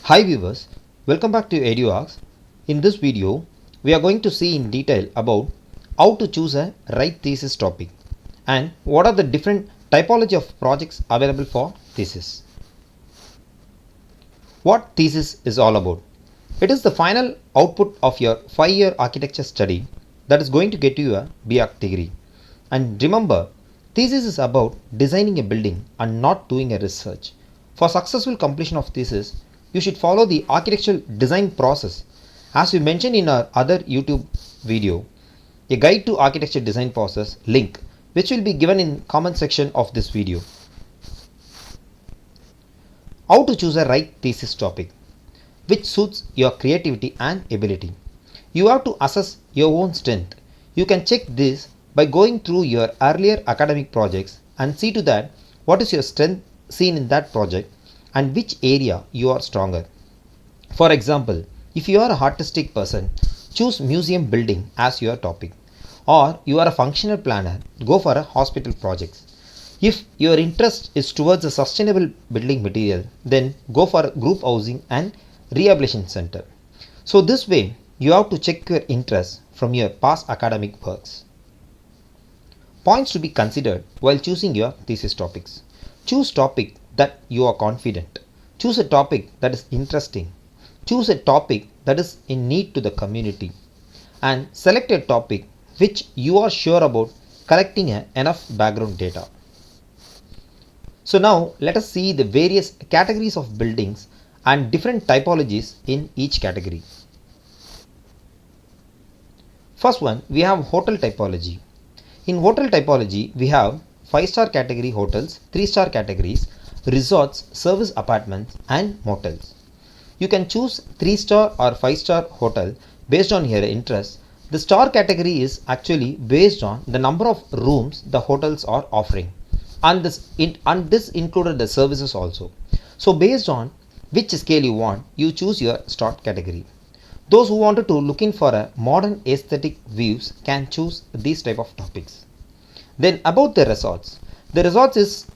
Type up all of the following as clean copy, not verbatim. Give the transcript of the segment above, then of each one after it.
Hi viewers, welcome back to Edu-Archs. In this video, we are going to see in detail about how to choose a right thesis topic and what are the different typology of projects available for thesis. What thesis is all about? It is the final output of your 5-year architecture study that is going to get you a b.arch degree. And remember, thesis is about designing a building and not doing a research. For successful completion of thesis, you should follow the architectural design process as we mentioned in our other YouTube video, a guide to architecture design process link, which will be given in comment section of this video. How to choose a right thesis topic which suits your creativity and ability. You have to assess your own strength. You can check this by going through your earlier academic projects and see to that what is your strength seen in that project and which area you are stronger. For example, if you are a artistic person, choose museum building as your topic, or you are a functional planner, go for a hospital projects. If your interest is towards a sustainable building material, then go for group housing and rehabilitation center. So this way you have to check your interest from your past academic works. Points to be considered while choosing your thesis topics. Choose topic that you are confident. Choose a topic that is interesting. Choose a topic that is in need to the community. And select a topic which you are sure about collecting enough background data. So now let us see the various categories of buildings and different typologies in each category. First one, we have hotel typology. In hotel typology, we have 5-star category hotels, 3-star categories, resorts, service apartments and motels. You can choose 3-star or 5-star hotel based on your interest. The star category is actually based on the number of rooms the hotels are offering, and this included the services also. So based on which scale you want, you choose your star category. Those who wanted to look in for a modern aesthetic views can choose these type of topics. Then about the resorts. The resorts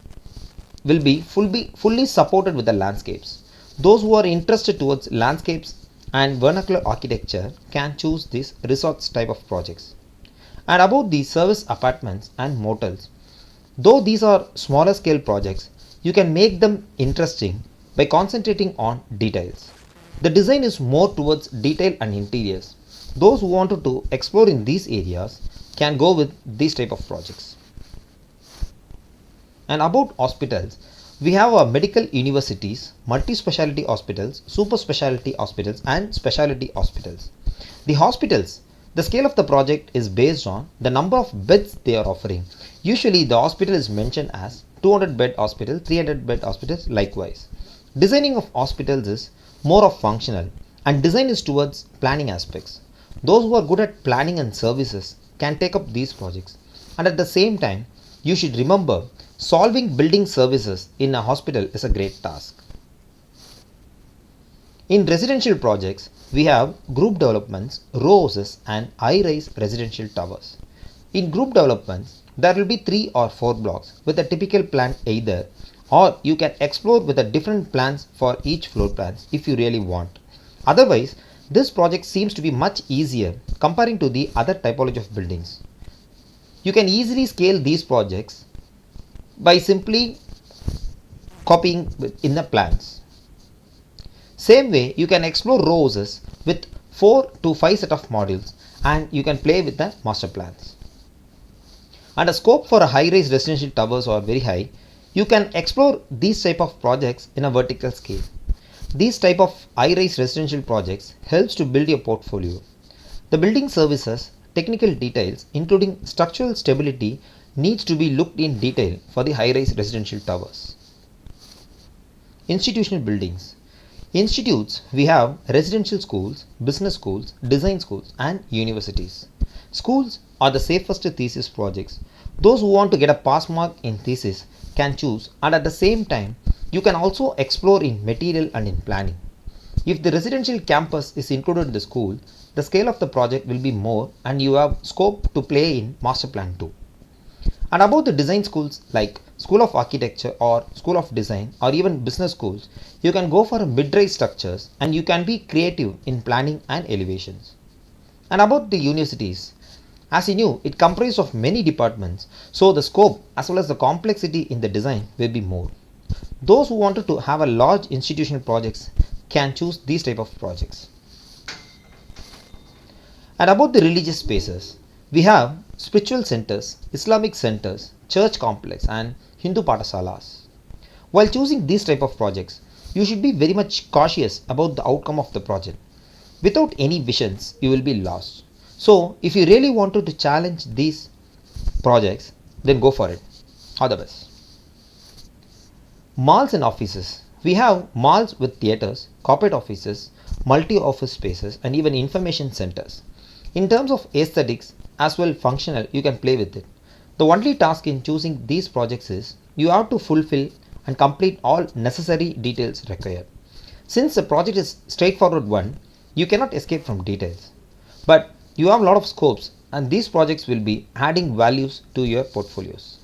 will be fully supported with the landscapes. Those who are interested towards landscapes and vernacular architecture can choose these resorts type of projects. And about the service apartments and motels, though these are smaller scale projects, you can make them interesting by concentrating on details. The design is more towards detail and interiors. Those who wanted to explore in these areas can go with these type of projects. And about hospitals, we have our medical universities, multi-speciality hospitals, super specialty hospitals and specialty hospitals. The hospitals, the scale of the project is based on the number of beds they are offering. Usually the hospital is mentioned as 200 bed hospital, 300 bed hospitals likewise. Designing of hospitals is more of functional and design is towards planning aspects. Those who are good at planning and services can take up these projects, and at the same time you should remember solving building services in a hospital is a great task. In residential projects, we have group developments, row houses and high-rise residential towers. In group developments, there will be 3 or 4 blocks with a typical plan either, or you can explore with the different plans for each floor plans if you really want. Otherwise, this project seems to be much easier comparing to the other typology of buildings. You can easily scale these projects by simply copying in the plans. Same way, you can explore row houses with 4 to 5 set of modules and you can play with the master plans. And the scope for a high-rise residential towers are very high. You can explore these type of projects in a vertical scale. These type of high-rise residential projects helps to build your portfolio. The building services, technical details including structural stability needs to be looked in detail for the high-rise residential towers. Institutional buildings. Institutes, we have residential schools, business schools, design schools and universities. Schools are the safest thesis projects. Those who want to get a pass mark in thesis can choose, and at the same time you can also explore in material and in planning. If the residential campus is included in the school, the scale of the project will be more and you have scope to play in master plan too. And about the design schools like School of Architecture or School of Design or even business schools, you can go for mid-rise structures and you can be creative in planning and elevations. And about the universities, as you knew, it comprises of many departments, so the scope as well as the complexity in the design will be more. Those who wanted to have a large institutional projects can choose these type of projects. And about the religious spaces, we have spiritual centers, Islamic centers, church complex and Hindu Patasalas. While choosing these type of projects, you should be very much cautious about the outcome of the project. Without any visions, you will be lost. So, if you really wanted to challenge these projects, then go for it. All the best. Malls and offices. We have malls with theatres, corporate offices, multi-office spaces and even information centers. In terms of aesthetics as well functional, you can play with it. The only task in choosing these projects is you have to fulfill and complete all necessary details required. Since the project is straightforward one, you cannot escape from details. But you have a lot of scopes and these projects will be adding values to your portfolios.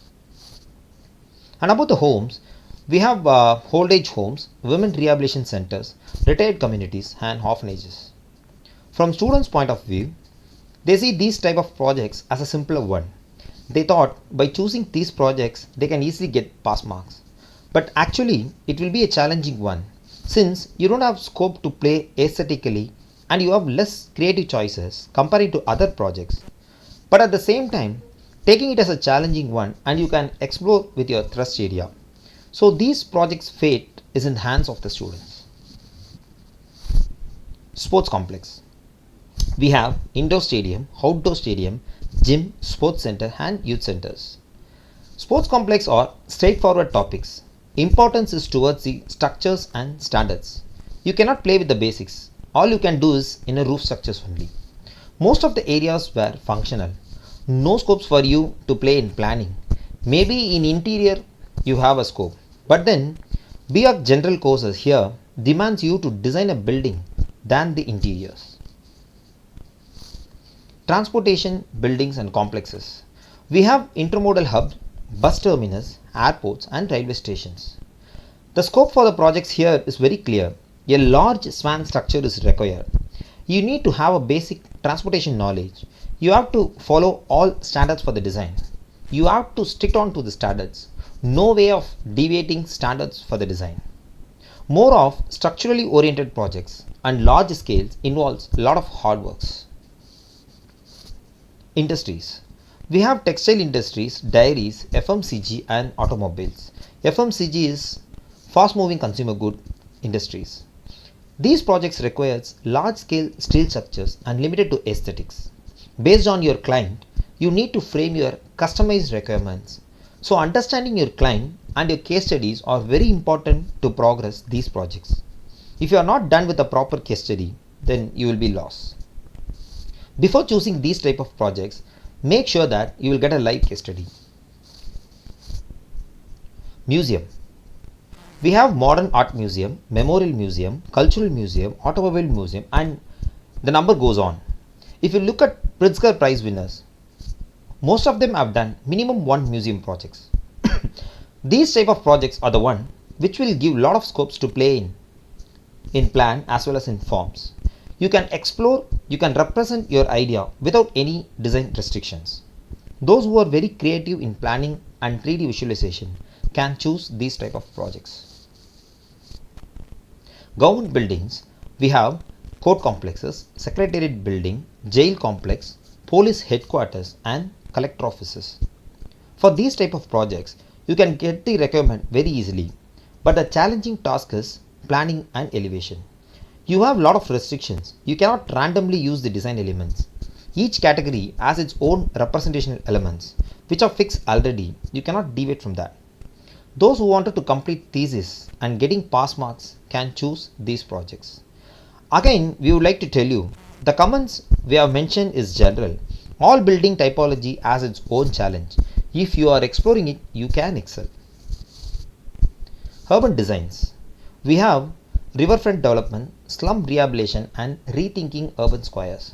And about the homes, we have old age homes, women rehabilitation centers, retired communities and orphanages. From students' point of view, they see these type of projects as a simpler one. They thought by choosing these projects they can easily get pass marks. But actually it will be a challenging one since you don't have scope to play aesthetically and you have less creative choices compared to other projects. But at the same time, taking it as a challenging one and you can explore with your thrust area. So these projects' fate is in the hands of the students. Sports complex. We have indoor stadium, outdoor stadium, gym, sports center and youth centers. Sports complex are straightforward topics. Importance is towards the structures and standards. You cannot play with the basics. All you can do is in a roof structures only. Most of the areas were functional. No scopes for you to play in planning. Maybe in interior you have a scope. But then b.arch general courses here demands you to design a building than the interiors. Transportation, buildings and complexes. We have intermodal hubs, bus terminus, airports and railway stations. The scope for the projects here is very clear. A large span structure is required. You need to have a basic transportation knowledge. You have to follow all standards for the design. You have to stick on to the standards. No way of deviating standards for the design. More of structurally oriented projects and large scales involves a lot of hard works. Industries. We have textile industries, dairies, FMCG and automobiles. FMCG is fast moving consumer good industries. These projects requires large scale steel structures and limited to aesthetics. Based on your client, you need to frame your customized requirements. So understanding your client and your case studies are very important to progress these projects. If you are not done with a proper case study, then you will be lost. Before choosing these type of projects, make sure that you will get a live case study. Museum. We have modern art museum, memorial museum, cultural museum, automobile museum and the number goes on. If you look at Pritzker Prize winners, most of them have done minimum one museum projects. These type of projects are the one which will give lot of scopes to play in plan as well as in forms. You can explore, you can represent your idea without any design restrictions. Those who are very creative in planning and 3D visualization can choose these type of projects. Government buildings, we have court complexes, secretariat building, jail complex, police headquarters and collector offices. For these type of projects, you can get the requirement very easily, but the challenging task is planning and elevation. You have a lot of restrictions. You cannot randomly use the design elements. Each category has its own representational elements which are fixed already. You cannot deviate from that. Those who wanted to complete thesis and getting pass marks can choose these projects. Again, we would like to tell you, the comments we have mentioned is general. All building typology has its own challenge. If you are exploring it, you can excel. Urban designs. We have riverfront development, slum rehabilitation and rethinking urban squares.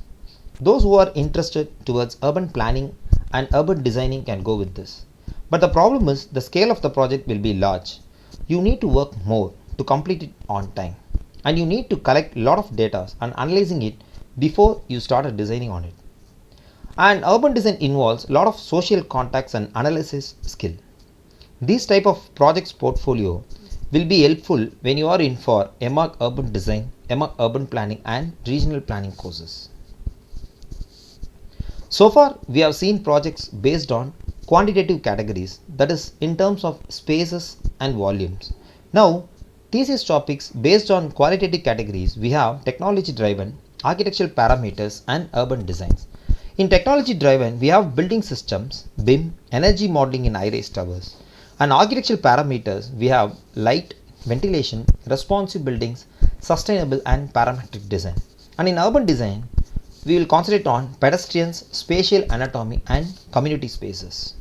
Those who are interested towards urban planning and urban designing can go with this. But the problem is the scale of the project will be large. You need to work more to complete it on time. And you need to collect a lot of data and analyzing it before you start designing on it. And urban design involves a lot of social contacts and analysis skill. This type of projects portfolio will be helpful when you are in for MArch urban design, MArch urban planning and regional planning courses. So far we have seen projects based on quantitative categories, that is in terms of spaces and volumes. Now thesis topics based on qualitative categories, we have technology driven, architectural parameters and urban designs. In technology driven, we have building systems, BIM, energy modeling in high-rise towers. And architectural parameters, we have light, ventilation, responsive buildings, sustainable and parametric design. And in urban design, we will concentrate on pedestrians, spatial anatomy and community spaces.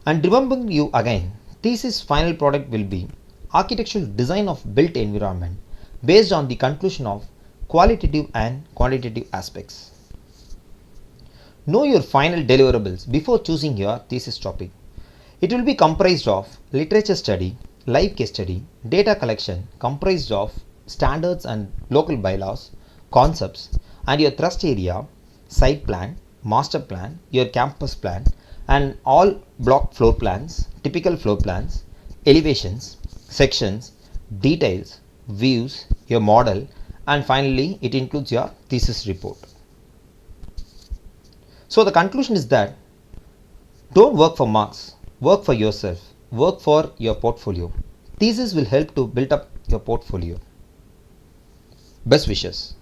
And remembering you again, thesis final product will be architectural design of built environment based on the conclusion of qualitative and quantitative aspects. Know your final deliverables before choosing your thesis topic. It will be comprised of literature study, live case study, data collection comprised of standards and local bylaws, concepts, and your thrust area, site plan, master plan, your campus plan, and all block floor plans, typical floor plans, elevations, sections, details, views, your model, and finally it includes your thesis report. So the conclusion is that don't work for marks, work for yourself, work for your portfolio. Thesis will help to build up your portfolio. Best wishes.